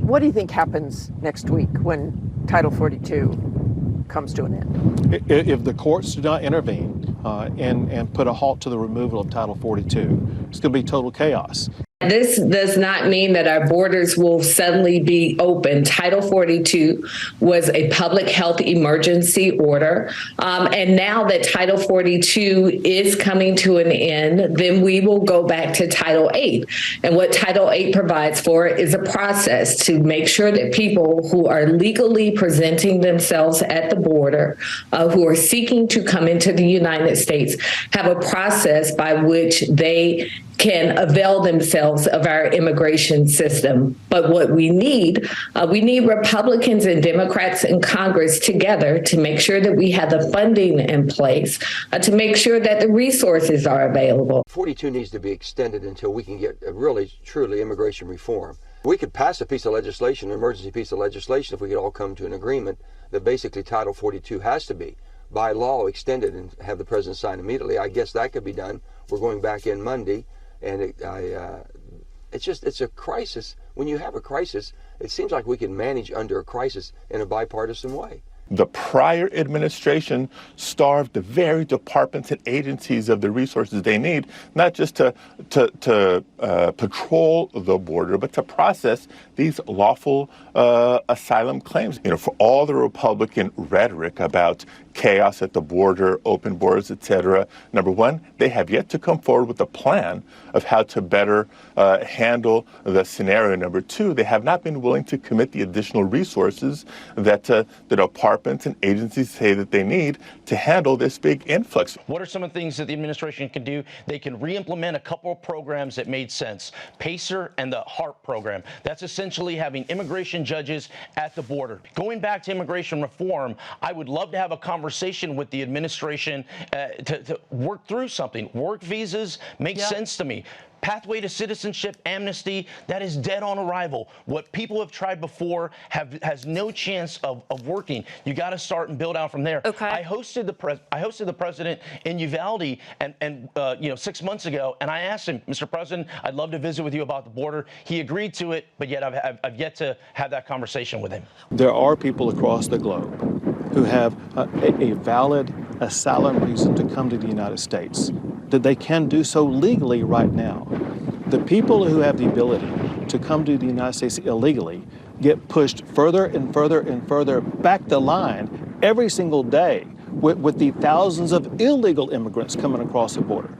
What do you think happens next week when Title 42 comes to an end? If the courts do not intervene and put a halt to the removal of Title 42, it's going to be total chaos. This does not mean that our borders will suddenly be open. Title 42 was a public health emergency order. And now that Title 42 is coming to an end, then we will go back to Title 8. And what Title 8 provides for is a process to make sure that people who are legally presenting themselves at the border, who are seeking to come into the United States, have a process by which they can avail themselves of our immigration system. But what we need Republicans and Democrats in Congress together to make sure that we have the funding in place, to make sure that the resources are available. 42 needs to be extended until we can get really, truly immigration reform. We could pass a piece of legislation, an emergency piece of legislation, if we could all come to an agreement that basically Title 42 has to be, by law, extended and have the president sign immediately. I guess that could be done. We're going back in Monday. And it's a crisis. When you have a crisis, it seems like we can manage under a crisis in a bipartisan way. The prior administration starved the very departments and agencies of the resources they need, not just to patrol the border, but to process these lawful asylum claims. For all the Republican rhetoric about chaos at the border, open borders, etc. Number one, they have yet to come forward with a plan of how to better handle the scenario. Number two, they have not been willing to commit the additional resources that the departments and agencies say that they need to handle this big influx. What are some of the things that the administration can do? They can re-implement a couple of programs that made sense. PACER and the HARP program. That's essentially having immigration judges at the border. Going back to immigration reform, I would love to have a conversation with the administration to work through something. Work visas make sense to me. Pathway to citizenship, amnesty, that is dead on arrival. What people have tried before has no chance of working. You got to start and build out from there. Okay. I hosted the president in Uvalde and 6 months ago, and I asked him, Mr. President, I'd love to visit with you about the border. He agreed to it, but yet I've yet to have that conversation with him. There are people across the globe who have a valid asylum reason to come to the United States, that they can do so legally right now. The people who have the ability to come to the United States illegally get pushed further and further and further back the line every single day with the thousands of illegal immigrants coming across the border.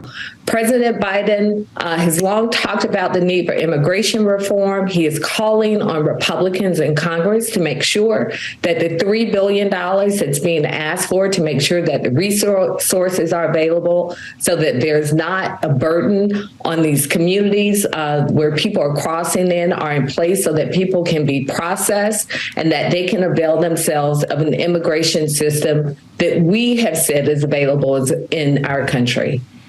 President Biden has long talked about the need for immigration reform. He is calling on Republicans in Congress to make sure that the $3 billion that's being asked for, to make sure that the resources are available so that there's not a burden on these communities where people are crossing in, are in place so that people can be processed and that they can avail themselves of an immigration system that we have said is available in our country.